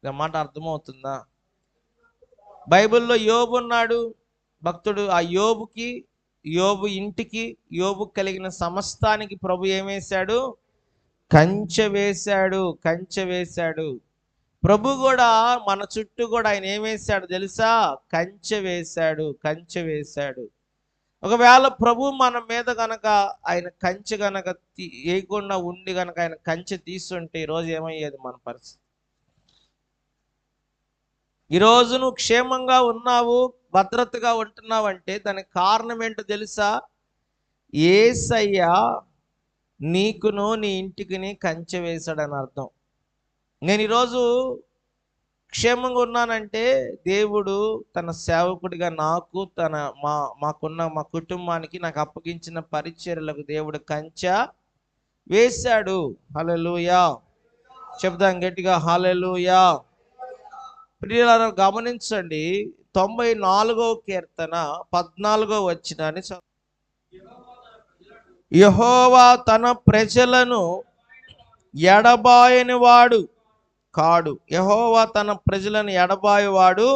ఈ మాట అర్థమవుతుందా? బైబిల్లో యోబు ఉన్నాడు భక్తుడు. ఆ యోబు ఇంటికి, యోబు కలిగిన సమస్తానికి ప్రభు ఏమేశాడు? కంచె వేశాడు, కంచె వేశాడు. ప్రభు కూడా మన చుట్టూ కూడా ఆయన ఏమేశాడు తెలుసా? కంచె వేశాడు, కంచె వేశాడు. ఒకవేళ ప్రభు మన మీద గనక ఆయన కంచె గనక వేయకుండా ఉండి గనక ఆయన కంచె తీసుంటే ఈరోజు ఏమయ్యేది మన పరిస్థితి? ఈరోజు నువ్వు క్షేమంగా ఉన్నావు, భద్రతగా ఉంటున్నావంటే దానికి కారణం ఏంటో తెలుసా? యేసయ్య నీకును నీ ఇంటికిని కంచె వేశాడని అర్థం. నేను ఈరోజు క్షేమంగా ఉన్నానంటే దేవుడు తన సేవకుడిగా నాకు మా కుటుంబానికి నాకు అప్పగించిన పరిచర్యలకు దేవుడు కంచె వేశాడు. హల్లెలూయా! చెప్దాం గట్టిగా, హల్లెలూయా! ప్రియులారా గమనించండి, 94వ కీర్తన 14వ వచనాన్ని యెహోవా తన ప్రజలను ఎడబాయని వాడు కాడు. యెహోవా తన ప్రజలను ఎడబాయువాడు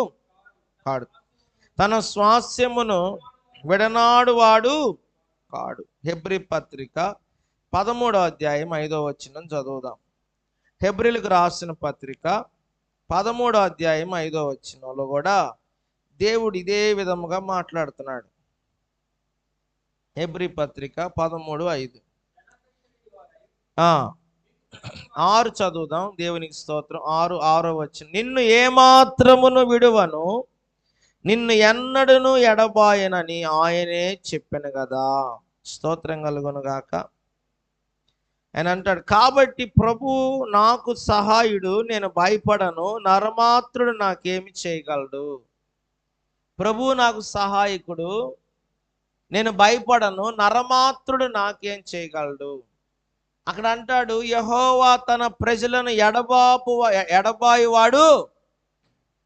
కాడు. తన స్వాస్యమును విడనాడు వాడు కాడు. హెబ్రీ పత్రిక 13వ అధ్యాయం 5వ వచనం చదువుదాం. హెబ్రీలకు రాసిన పత్రిక 13వ అధ్యాయం 5వ వచనంలో కూడా దేవుడు ఇదే విధముగా మాట్లాడుతున్నాడు. హెబ్రీ పత్రిక 13:5. 6 చదువుదాం. దేవునికి స్తోత్రం. 6వ వచనం. నిన్ను ఏమాత్రమును విడువను, నిన్ను ఎన్నడను ఎడబాయనని ఆయనే చెప్పాను కదా. స్తోత్రం కలుగును గాక. ఆయన అంటాడు, కాబట్టి ప్రభు నాకు సహాయుడు, నేను భయపడను, నరమాత్రుడు నాకేమి చేయగలడు. ప్రభు నాకు సహాయకుడు, నేను భయపడను, నరమాత్రుడు నాకేం చేయగలడు. అక్కడ అంటాడు, యెహోవా తన ప్రజలను ఎడబాయువాడు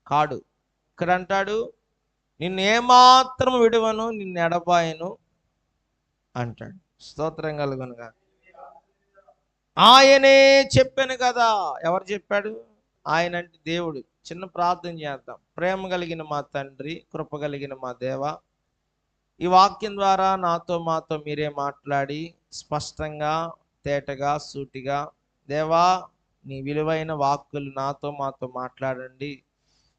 కాడు. ఇక్కడ అంటాడు, నిన్ను ఏమాత్రం విడువను, నిన్ను ఎడబాయను అంటాడు. స్తోత్రం కలుగునుగా. ఆయనే చెప్పాను కదా. ఎవరు చెప్పాడు? ఆయన అంటే దేవుడు. చిన్న ప్రార్థన చేద్దాం. ప్రేమ కలిగిన మా తండ్రి, కృప కలిగిన మా దేవ, ఈ వాక్యం ద్వారా మాతో మీరే మాట్లాడి స్పష్టంగా, తేటగా, సూటిగా దేవా నీ విలువైన వాక్కులు మాతో మాట్లాడండి.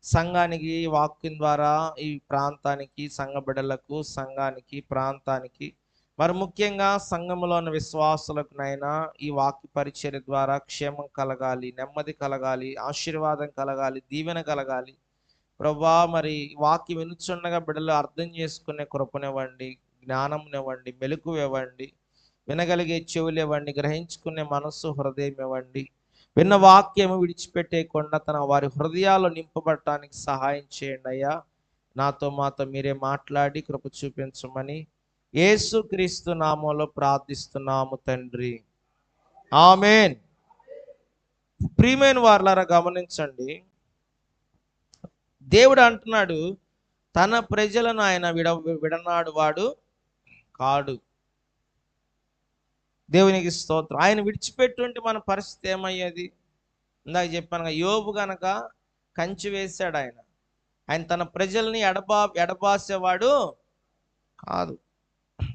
సంఘానికి వాక్యం ద్వారా ఈ ప్రాంతానికి, సంఘ బిడ్డలకు, సంఘానికి, ప్రాంతానికి, మరి ముఖ్యంగా సంఘములో ఉన్న విశ్వాసులకు నైనా ఈ వాక్య పరిచర్య ద్వారా క్షేమం కలగాలి, నెమ్మది కలగాలి, ఆశీర్వాదం కలగాలి, దీవెన కలగాలి. ప్రభా మరి వాక్యం వినుచుండగా బిడ్డలు అర్థం చేసుకునే కృపనివ్వండి, జ్ఞానంనివ్వండి, మెలకు ఇవ్వండి, వినగలిగే చెవులు ఇవ్వండి, గ్రహించుకునే మనస్సు, హృదయం ఇవ్వండి. విన్న వాక్యం విడిచిపెట్టేయకుండా వారి హృదయాలు నింపబడటానికి సహాయం చేయండి అయ్యా. మాతో మీరే మాట్లాడి కృప చూపించమని యేసుక్రీస్తు నామములో ప్రార్థిస్తున్నాము తండ్రి, ఆమేన్. ప్రియమైన వారలారా గమనించండి, దేవుడు అంటున్నాడు తన ప్రజలను ఆయన విడనాడు వాడు కాడు. దేవునికి స్తోత్రం. ఆయన విడిచిపెట్టుంటే మన పరిస్థితి ఏమయ్యేది? ఇందాక చెప్పాను, యోబు గనక కంచె వేశాడు. ఆయన తన ప్రజల్ని ఎడబాసేవాడు కాదు.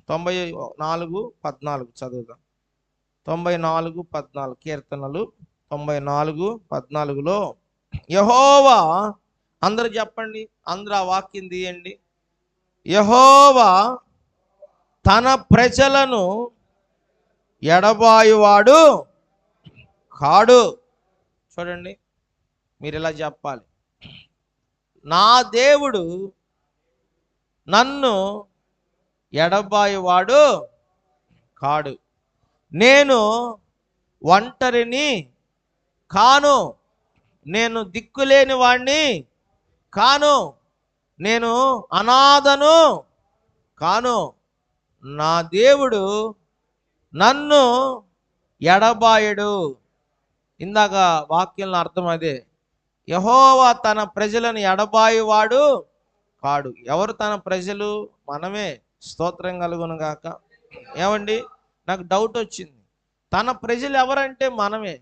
94:14 చదువుదాం. 94:14 కీర్తనలు 94:14లో యెహోవా, అందరూ చెప్పండి, అందరూ ఆ వాక్యం తీయండి. యెహోవా తన ప్రజలను ఎడబాయువాడు కాడు. చూడండి, మీరు ఇలా చెప్పాలి, నా దేవుడు నన్ను ఎడబాయువాడు కాడు. నేను ఒంటరిని కాను, నేను దిక్కులేని వాణ్ణి కాను, నేను అనాథను కాను. నా దేవుడు నన్ను ఎడబాయడు. ఇందాక వాక్యంలో అర్థం అదే. యెహోవా తన ప్రజలను ఎడబాయువాడు కాడు. ఎవరు తన ప్రజలు? మనమే. స్తోత్రం కలుగును గాక. ఏమండి, నాకు డౌట్ వచ్చింది, తన ప్రజలు ఎవరంటే మనమే.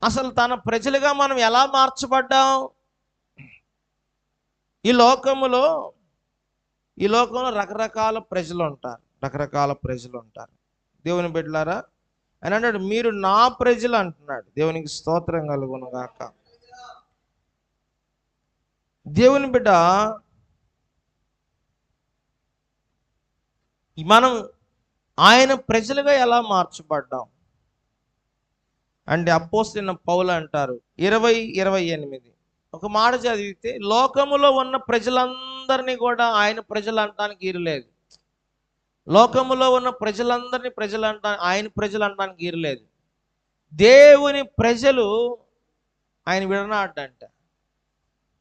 అసలు తన ప్రజలుగా మనం ఎలా మార్చబడ్డాం? ఈ లోకంలో రకరకాల ప్రజలు ఉంటారు. దేవుని బిడ్డలారా, అని అన్నాడు, మీరు నా ప్రజలు అంటున్నాడు. దేవునికి స్తోత్రం కలుగును గాక. దేవుని బిడ్డ, మనం ఆయన ప్రజలుగా ఎలా మార్చబడ్డాం అంటే అపోస్తలుడైన పౌలు అంటారు 20:28 ఒక మాట చదివితే, లోకములో ఉన్న ప్రజలందరినీ కూడా ఆయన ప్రజలు అనడానికి ఈరలేదు. లోకములో ఉన్న ప్రజలందరినీ ఆయన ప్రజలు అనడానికి ఈరలేదు. దేవుని ప్రజలు ఆయన విడనాడ్డంట.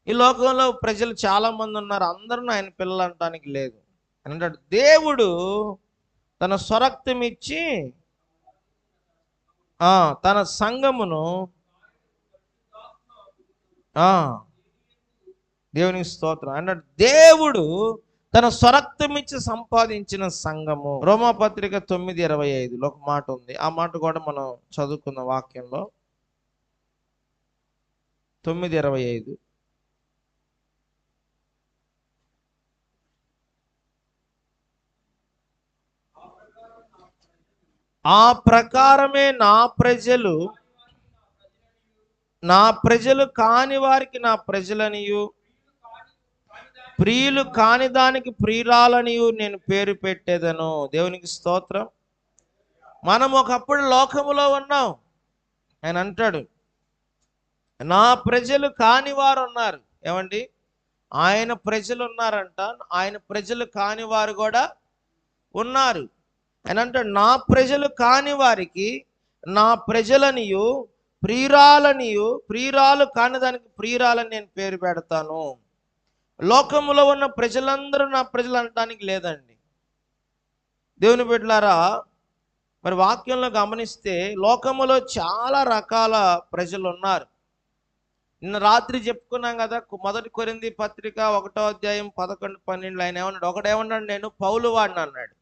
ఈ లోకంలో ప్రజలు చాలా మంది ఉన్నారు, అందరూ ఆయన పిల్లలు అనడానికి లేదు అని అంటాడు. దేవుడు తన స్వరక్తం ఇచ్చి తన సంఘమును, దేవునికి స్తోత్రం అన్నాడు, దేవుడు తన స్వరక్తం ఇచ్చి సంపాదించిన సంఘము. రోమాపత్రిక 9:25 ఒక మాట ఉంది, ఆ మాట కూడా మనం చదువుకున్న వాక్యంలో 9:25. ఆ ప్రకారమే నా ప్రజలు కాని వారికి నా ప్రజలనియు, ప్రియులు కాని దానికి ప్రియురాలనియు నేను పేరు పెట్టేదను. దేవునికి స్తోత్రం. మనం ఒకప్పుడు లోకములో ఉన్నాం. ఆయన అంటాడు, నా ప్రజలు కాని వారు ఉన్నారు. ఏమండి, ఆయన ప్రజలు ఉన్నారంట, ఆయన ప్రజలు కాని వారు కూడా ఉన్నారు. ఆయన అంటాడు, నా ప్రజలు కాని వారికి నా ప్రజలనియు, ప్రియురాలు కాని దానికి ప్రియురాలని నేను పేరు పెడతాను. లోకములో ఉన్న ప్రజలందరూ నా ప్రజలు అనటానికి లేదండి. దేవుని బిడ్డలారా, మరి వాక్యంలో గమనిస్తే లోకములో చాలా రకాల ప్రజలు ఉన్నారు. నిన్న రాత్రి చెప్పుకున్నాం కదా, 1 కొరింథీ పత్రిక 1:11-12 ఆయన ఏమన్నాడు? ఒకడేమన్నాడు, నేను పౌలు వాడిని అన్నాడు.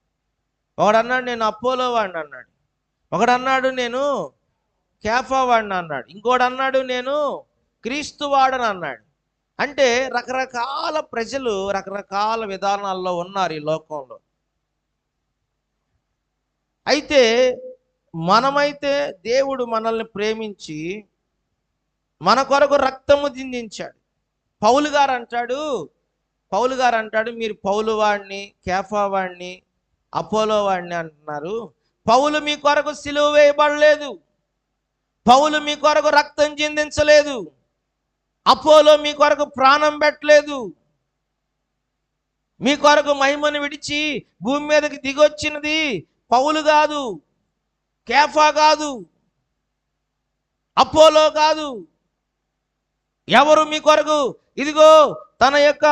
ఒకడన్నాడు, నేను అపోలో వాడిని అన్నాడు. ఒకడన్నాడు, నేను కేఫా వాడిని అన్నాడు. ఇంకోడు అన్నాడు, నేను క్రీస్తు వాడని అన్నాడు. అంటే రకరకాల ప్రజలు రకరకాల విధానాల్లో ఉన్నారు ఈ లోకంలో. అయితే మనమైతే దేవుడు మనల్ని ప్రేమించి మన కొరకు రక్తము చిందించాడు. పౌలు గారు అంటాడు, మీరు పౌలు వాడిని, కేఫా వాడిని, అపోలో వాడిని అంటున్నారు. పౌలు మీ కొరకు సిలువ వేయబడలేదు. పౌలు మీ కొరకు రక్తం చిందించలేదు. అపోలో మీ కొరకు ప్రాణం పెట్టలేదు. మీ కొరకు మహిమను విడిచి భూమి మీదకి దిగొచ్చినది పౌలు కాదు, కేఫా కాదు, అపోలో కాదు. ఎవరు మీ కొరకు ఇదిగో తన యొక్క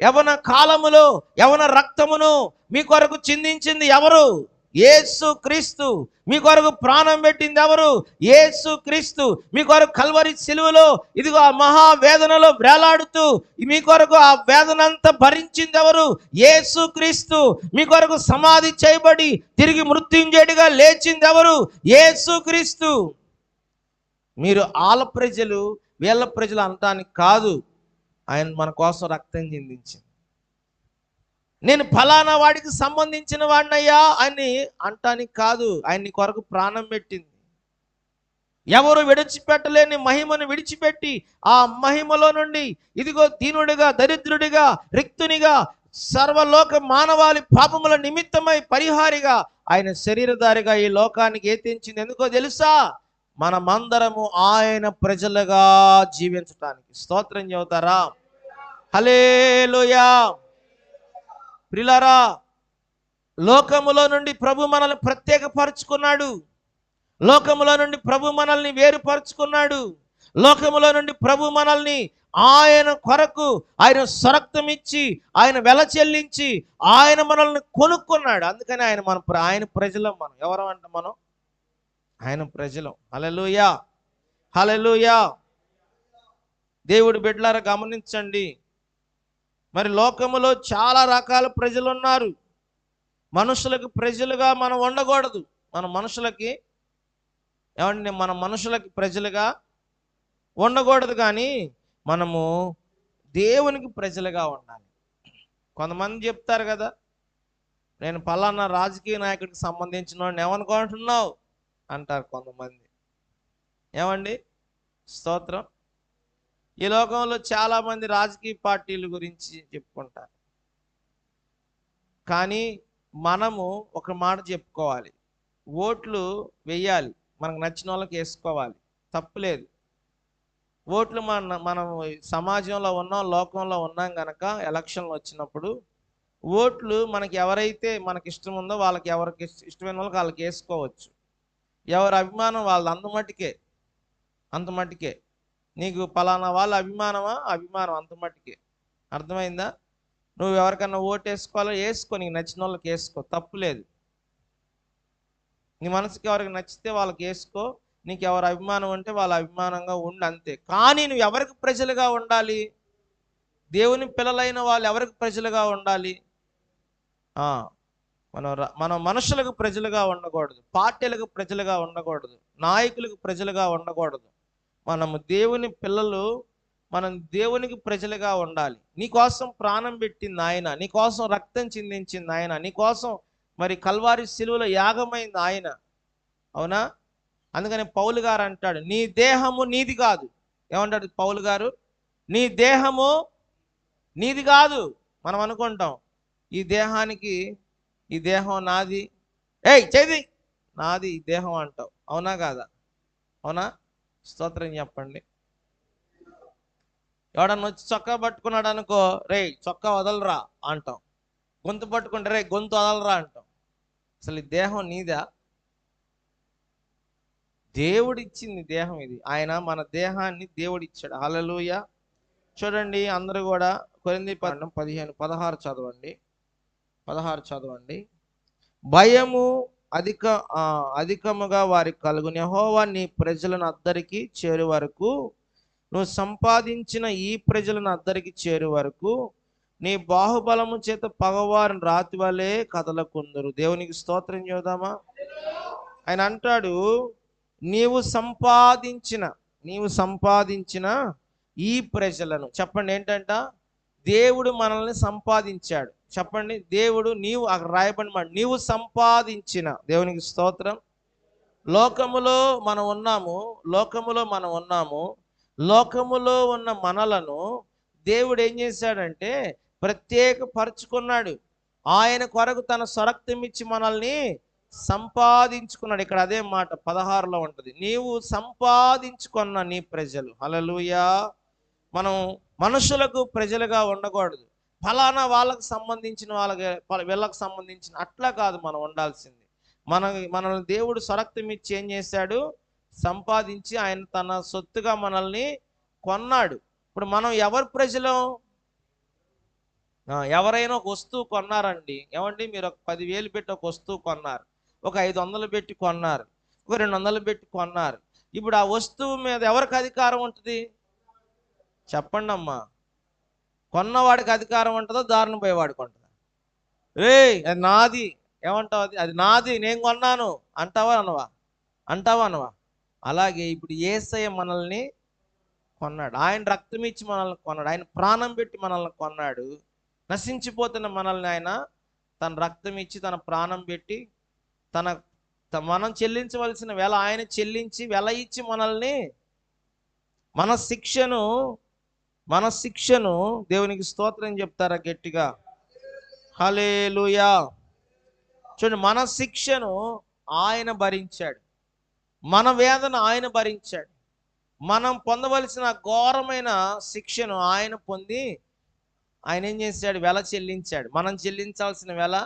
యవన కాలములో యవన రక్తమును మీ కొరకు చిందించింది ఎవరు? యేసు క్రీస్తు. మీ కొరకు ప్రాణం పెట్టింది ఎవరు? యేసు క్రీస్తు. మీ కొరకు కల్వరి సిలువలో ఇదిగో ఆ మహావేదనలో వేలాడుతూ మీ కొరకు ఆ వేదనంతా భరించింది ఎవరు? యేసు క్రీస్తు. మీ కొరకు సమాధి చేయబడి తిరిగి మృత్యుంజయుడిగా లేచింది ఎవరు? యేసు క్రీస్తు. మీరు ఆల ప్రజలు వీళ్ళ ప్రజలు అనటానికి కాదు, ఆయన మన కోసం రక్తం చిందించింది. నేను ఫలానా వాడికి సంబంధించిన వాడినయ్యా అని అంటానికి కాదు, ఆయన నీ కొరకు ప్రాణం పెట్టింది. ఎవరు విడిచిపెట్టలేని మహిమను విడిచిపెట్టి ఆ మహిమలో నుండి ఇదిగో దీనుడిగా, దరిద్రుడిగా, రిక్తునిగా, సర్వలోక మానవాళి పాపముల నిమిత్తమై పరిహారిగా ఆయన శరీరధారిగా ఈ లోకానికి ఏతించింది. ఎందుకో తెలుసా? మనమందరము ఆయన ప్రజలుగా జీవించటానికి. స్తోత్రం చెబుతారా? హల్లెలూయా. ప్రియులారా, లోకములో నుండి ప్రభు మనల్ని ప్రత్యేకపరుచుకున్నాడు. లోకములో నుండి ప్రభు మనల్ని వేరుపరుచుకున్నాడు. లోకములో నుండి ప్రభు మనల్ని ఆయన కొరకు ఆయన స్వరక్తం ఇచ్చి ఆయన వెల చెల్లించి ఆయన మనల్ని కొనుక్కున్నాడు. అందుకని ఆయన ప్రజలం. మనం ఎవరం అంటే మనం ఆయన ప్రజలం. హల్లెలూయా, హల్లెలూయా. దేవుడి బిడ్డలారా గమనించండి, మరి లోకములో చాలా రకాల ప్రజలు ఉన్నారు. మనుషులకు ప్రజలుగా మనం ఉండకూడదు. మన మనుషులకి ప్రజలుగా ఉండకూడదు. కానీ మనము దేవునికి ప్రజలుగా ఉండాలి. కొంతమంది చెప్తారు కదా, నేను పలానా రాజకీయ నాయకుడికి సంబంధించిన వాడిని ఏమనుకుంటున్నావు అంటారు కొంతమంది. ఏమండి, స్తోత్రం. ఈ లోకంలో చాలామంది రాజకీయ పార్టీల గురించి చెప్పుకుంటారు. కానీ మనము ఒక మాట చెప్పుకోవాలి, ఓట్లు వెయ్యాలి, మనకు నచ్చిన వాళ్ళకి వేసుకోవాలి, తప్పులేదు. ఓట్లు మనం సమాజంలో ఉన్నాం, లోకంలో ఉన్నాం గనక ఎలక్షన్లు వచ్చినప్పుడు ఓట్లు మనకి ఎవరైతే మనకి ఇష్టం ఉందో వాళ్ళకి, ఎవరికి ఇష్టమైన వాళ్ళకి వాళ్ళకి వేసుకోవచ్చు. ఎవరి అభిమానం వాళ్ళది, అంత మట్టుకే. నీకు పలానా వాళ్ళ అభిమానమా, అభిమానం అంత మట్టుకే. అర్థమైందా? నువ్వు ఎవరికన్నా ఓటు వేసుకోవాలో వేసుకో, నీకు నచ్చిన వాళ్ళకి వేసుకో, తప్పులేదు. నీ మనసుకి ఎవరికి నచ్చితే వాళ్ళకి వేసుకో, నీకు ఎవరు అభిమానం ఉంటే వాళ్ళ అభిమానంగా ఉండు, అంతే. కానీ నువ్వు ఎవరికి ప్రజలుగా ఉండాలి? దేవుని పిల్లలైన వాళ్ళు ఎవరికి ప్రజలుగా ఉండాలి? మనం మనుషులకు ప్రజలుగా ఉండకూడదు, పార్టీలకు ప్రజలుగా ఉండకూడదు, నాయకులకు ప్రజలుగా ఉండకూడదు. మనము దేవుని పిల్లలు, మనం దేవునికి ప్రజలుగా ఉండాలి. నీకోసం ప్రాణం పెట్టింది ఆయన, నీకోసం రక్తం చిందించింది ఆయన, నీకోసం మరి కల్వారి శిలువలో యాగమైంది ఆయన. అవునా? అందుకని పౌలు గారు అంటాడు, నీ దేహము నీది కాదు. ఏమంటాడు పౌలు గారు? నీ దేహము నీది కాదు. మనం అనుకుంటాం ఈ దేహం నాది, చేది నాది ఈ దేహం అంటావు. అవునా కాదా? అవునా? స్తోత్రం చెప్పండి. ఎవడన్నా వచ్చి చొక్కా పట్టుకున్నాడు అనుకో, రే చొక్కా వదలరా అంటాం. గొంతు పట్టుకుంటే రే గొంతు వదలరా అంటాం. అసలు ఈ దేహం నీదా? దేవుడిచ్చింది దేహం ఇది. ఆయన మన దేహాన్ని దేవుడిచ్చాడు. హల్లెలూయా. చూడండి అందరూ కూడా కొరింథీ 16 చదవండి. 16 చదవండి. భయము అధికముగా వారికి కలుగును. యెహోవా నీ ప్రజలను అద్దరికి చేరు వరకు, నువ్వు సంపాదించిన ఈ ప్రజలను అద్దరికి చేరు వరకు నీ బాహుబలము చేత పగవారిని రాతి వలె కదలకుందురు. దేవునికి స్తోత్రం చేద్దామా? ఆయన అంటాడు, నీవు సంపాదించిన ఈ ప్రజలను. చెప్పండి ఏంటంట? దేవుడు మనల్ని సంపాదించాడు. చెప్పండి, దేవుడు, నీవు అక్కడ రాయబడి మాట, నీవు సంపాదించిన. దేవునికి స్తోత్రం. లోకములో మనం ఉన్నాము, లోకములో ఉన్న మనలను దేవుడు ఏం చేశాడంటే ప్రత్యేకపరుచుకున్నాడు. ఆయన కొరకు తన స్వరక్తం ఇచ్చి మనల్ని సంపాదించుకున్నాడు. ఇక్కడ అదే మాట 16లో ఉంటుంది, నీవు సంపాదించుకున్న నీ ప్రజలు. హల్లెలూయా. మనం మనుషులకు ప్రజలుగా ఉండకూడదు, ఫలానా వాళ్ళకు సంబంధించిన వీళ్ళకి సంబంధించిన అట్లా కాదు మనం ఉండాల్సింది. మనల్ని దేవుడు స్వరక్తం ఇచ్చి ఏం చేశాడు? సంపాదించి ఆయన తన సొత్తుగా మనల్ని కొన్నాడు. ఇప్పుడు మనం ఎవరి ప్రజలం? ఎవరైనా ఒక వస్తువు కొన్నారండి, ఏమండి, మీరు ఒక 10,000 పెట్టి ఒక వస్తువు కొన్నారు, ఒక 500 పెట్టి కొన్నారు, ఒక 200 పెట్టి కొన్నారు. ఇప్పుడు ఆ వస్తువు మీద ఎవరికి అధికారం ఉంటుంది? చెప్పండి అమ్మా. కొన్నవాడికి అధికారం ఉంటుందో దారిని పోయేవాడికి ఉంటుందా? అది నాది ఏమంటావు? అది నాది, నేను కొన్నాను అంటావా అనవా? అలాగే ఇప్పుడు యేసయ్య మనల్ని కొన్నాడు. ఆయన రక్తం ఇచ్చి మనల్ని కొన్నాడు, ఆయన ప్రాణం పెట్టి మనల్ని కొన్నాడు. నశించిపోతున్న మనల్ని ఆయన తన రక్తం ఇచ్చి, తన ప్రాణం పెట్టి, మనం చెల్లించవలసిన వెల ఆయన చెల్లించి, వెల ఇచ్చి మనల్ని, మన శిక్షను దేవునికి స్తోత్రం చెప్తారా గట్టిగా? హల్లెలూయా. చూడండి, మన శిక్షను ఆయన భరించాడు, మన వేదన ఆయన భరించాడు. మనం పొందవలసిన ఘోరమైన శిక్షను ఆయన పొంది, ఆయన ఏం చేశాడు? వెల చెల్లించాడు. మనం చెల్లించాల్సిన వెల,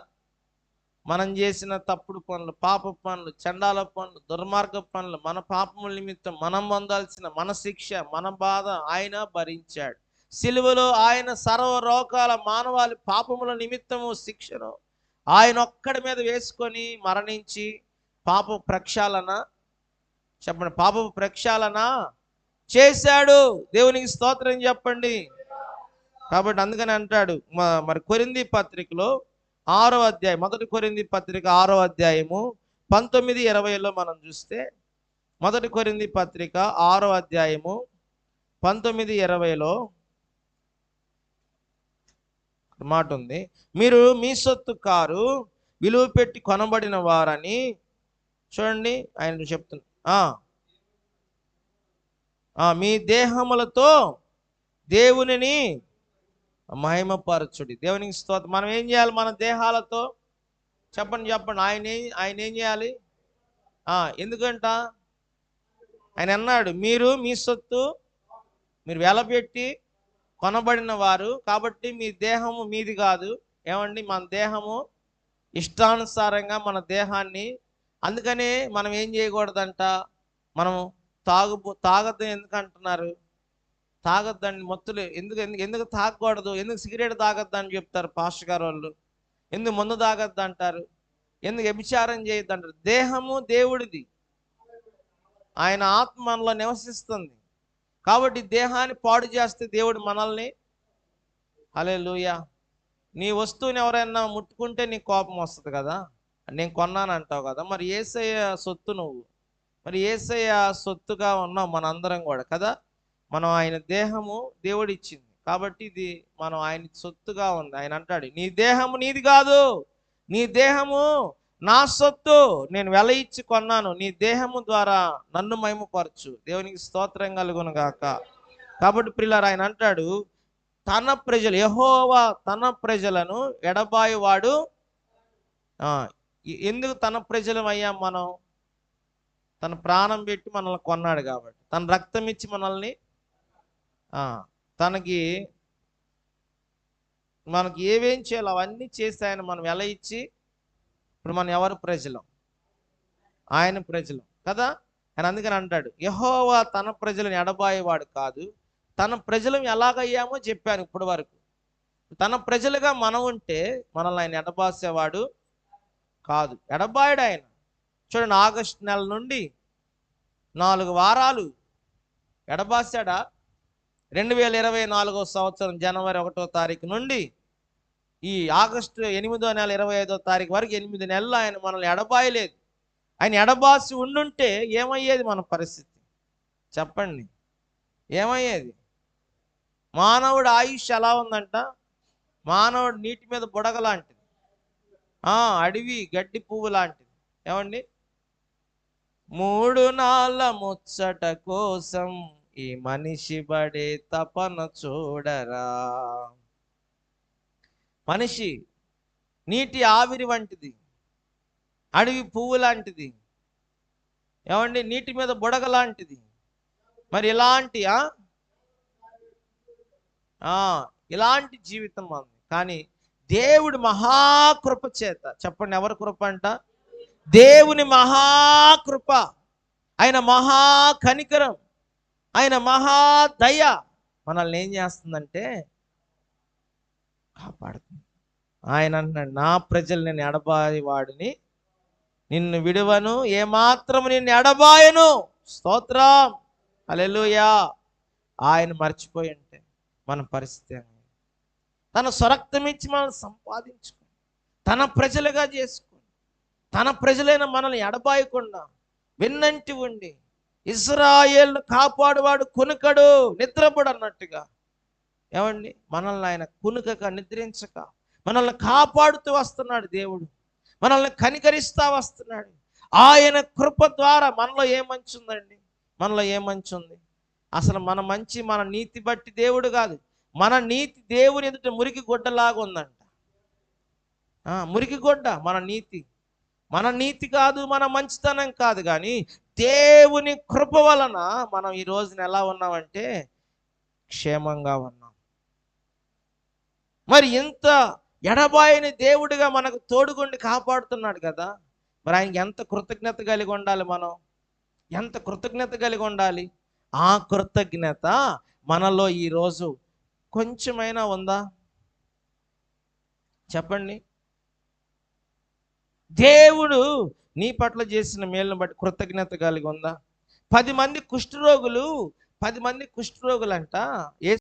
మనం చేసిన తప్పుడు పనులు, పాప పనులు, చండాల పనులు, దుర్మార్గ పనులు, మన పాపముల నిమిత్తం మనం పొందాల్సిన మన శిక్ష, మన బాధ ఆయన భరించాడు. సిలువలో ఆయన సర్వ రోగాల మానవాళి పాపముల నిమిత్తము శిక్షను ఆయన ఒక్కడి మీద వేసుకొని మరణించి పాప ప్రక్షాళన చేశాడు. దేవునికి స్తోత్రం చెప్పండి. కాబట్టి అందుకని అంటాడు మరి కొరింథీ పత్రికలో 6వ అధ్యాయం, 1 కొరింథీ పత్రిక 6వ అధ్యాయము 19-20లో మనం చూస్తే, 1 కొరింథీ పత్రిక 6వ అధ్యాయము 19:20లో మాట ఉంది, మీరు మీ సొత్తు కారు, విలువ పెట్టి కొనబడిన వారని. చూడండి ఆయన చెప్తున్నా, మీ దేహములతో దేవునిని మహిమపరచుడి. దేవునికి స్తోత్రం. మనం ఏం చేయాలి మన దేహాలతో? చెప్పండి. ఆయన ఏం చేయాలి? ఎందుకంట ఆయన అన్నాడు, మీరు మీ సొత్తు, మీరు వెలపెట్టి కొనబడిన వారు కాబట్టి మీ దేహము మీది కాదు. ఏమండి, మన దేహము ఇష్టానుసారంగా మన దేహాన్ని, అందుకనే మనం ఏం చేయకూడదంట, మనం తాగద్దు. ఎందుకు అంటున్నారు? తాగొద్దండి, మత్తులు ఎందుకు తాగకూడదు? ఎందుకు సిగరెట్ తాగొద్దు అని చెప్తారు పాస్టర్ గారు వాళ్ళు? ఎందుకు మందు తాగొద్దు అంటారు? ఎందుకు వ్యభిచారం చేయొద్దు అంటారు? దేహము దేవుడిది, ఆయన ఆత్మ మనలో నివసిస్తుంది. కాబట్టి దేహాన్ని పాడు చేస్తే దేవుడు మనల్ని, హల్లెలూయా, నీ వస్తువుని ఎవరైనా ముట్టుకుంటే నీకు కోపం వస్తుంది కదా, నేను కొన్నాను అంటావు కదా. మరి యేసయ్య సొత్తు నువ్వు, మరి యేసయ్య సొత్తుగా ఉన్నాం మనందరం కూడా కదా. మనం ఆయన దేహము దేవుడు ఇచ్చింది కాబట్టి ఇది మనం ఆయన సొత్తుగా ఉంది. ఆయన అంటాడు, నీ దేహము నీది కాదు, నీ దేహము నా సొత్తు, నేను వెల ఇచ్చి కొన్నాను, నీ దేహము ద్వారా నన్ను మహిమపరచు. దేవునికి స్తోత్రం కలుగును గాక. కాబట్టి ప్రియులారా, ఆయన అంటాడు, తన ప్రజలు, యెహోవా తన ప్రజలను ఎడబాయువాడు. ఎందుకు తన ప్రజలం అయ్యాం మనం? తన ప్రాణం పెట్టి మనల్ని కొన్నాడు కాబట్టి, తన రక్తం ఇచ్చి మనల్ని, మనకి ఏవేం చేయాలో అవన్నీ చేసి ఆయన మనం వెల ఇచ్చి, ఇప్పుడు మనం ఎవరు ప్రజలం? ఆయన ప్రజలం కదా. ఆయన అందుకని అంటాడు, యెహోవా తన ప్రజలను ఎడబాయేవాడు కాదు. తన ప్రజలం ఎలాగయ్యామో చెప్పాను ఇప్పటి వరకు. తన ప్రజలుగా మనం ఉంటే మనల్ని ఆయన ఎడబాసేవాడు కాదు, ఎడబాయడు ఆయన. చూడండి, ఆగస్టు నెల నుండి 4 వారాలు ఎడబాసాడా? 2024 సంవత్సరం జనవరి 1వ తారీఖు నుండి ఈ ఆగస్టు 8వ నెల 25వ తారీఖు వరకు 8 నెలలు ఆయన మనల్ని ఎడబాయలేదు. ఆయన ఎడబాసి ఉండుంటే ఏమయ్యేది మన పరిస్థితి? చెప్పండి, ఏమయ్యేది? మానవుడు ఆయుష్ ఎలా ఉందంట? మానవుడు నీటి మీద బుడగ లాంటిది, అడవి గడ్డి పువ్వు లాంటిది. ఏమండి, 3 నాళ్ళ ముచ్చట కోసం ఈ మనిషి పడే తపన చూడరా. మనిషి నీటి ఆవిరి వంటిది, అడవి పువ్వు లాంటిది. ఏమండి, నీటి మీద బుడగ లాంటిది. మరి ఇలాంటి జీవితం ఉంది. కానీ దేవుడి మహాకృప చేత, చెప్పండి ఎవరి కృప అంట? దేవుని మహాకృప, ఆయన మహా కనికరం, ఆయన మహాదయ మనల్ని ఏం చేస్తుందంటే కాపాడుతుంది. ఆయన అన్నాడు, నా ప్రజలు నేను ఎడబాయి వాడిని, నిన్ను విడువను, ఏమాత్రము నిన్ను ఎడబాయను. స్తోత్రం, హల్లెలూయా. ఆయన మర్చిపోయి ఉంటే మన పరిస్థితి తన స్వరక్తం ఇచ్చి మనల్ని సంపాదించుకుని తన ప్రజలుగా చేసుకుని తన ప్రజలైన మనల్ని ఎడబాయకుండా వెన్నంటి ఉండి ఇశ్రాయేలును కాపాడువాడు కునుకడు నిద్రపడు అన్నట్టుగా. ఏమండి, మనల్ని ఆయన కునుకక నిద్రించక మనల్ని కాపాడుతూ వస్తున్నాడు దేవుడు, మనల్ని కనికరిస్తా వస్తున్నాడు. ఆయన కృప ద్వారా మనలో ఏ మంచి ఉందండి? మనలో ఏ మంచి ఉంది? అసలు మన మంచి మన నీతి బట్టి దేవుడు కాదు, మన నీతి దేవుని ఎదుట మురికి గుడ్డలాగా ఉందంట. మురికి గుడ్డ మన నీతి కాదు, మన మంచితనం కాదు, కానీ దేవుని కృప వలన మనం ఈ రోజున ఎలా ఉన్నామంటే క్షేమంగా ఉన్నాం. మరి ఇంత ఎడబాయని దేవుడిగా మనకు తోడుగుండి కాపాడుతున్నాడు కదా, మరి ఆయనకి ఎంత కృతజ్ఞత కలిగి ఉండాలి? మనం ఎంత కృతజ్ఞత కలిగి ఉండాలి? ఆ కృతజ్ఞత మనలో ఈరోజు కొంచెమైనా ఉందా? చెప్పండి. దేవుడు నీ పట్ల చేసిన మేలును బట్టి కృతజ్ఞత కలిగి ఉందా? 10 మంది కుష్ఠరోగులు అంట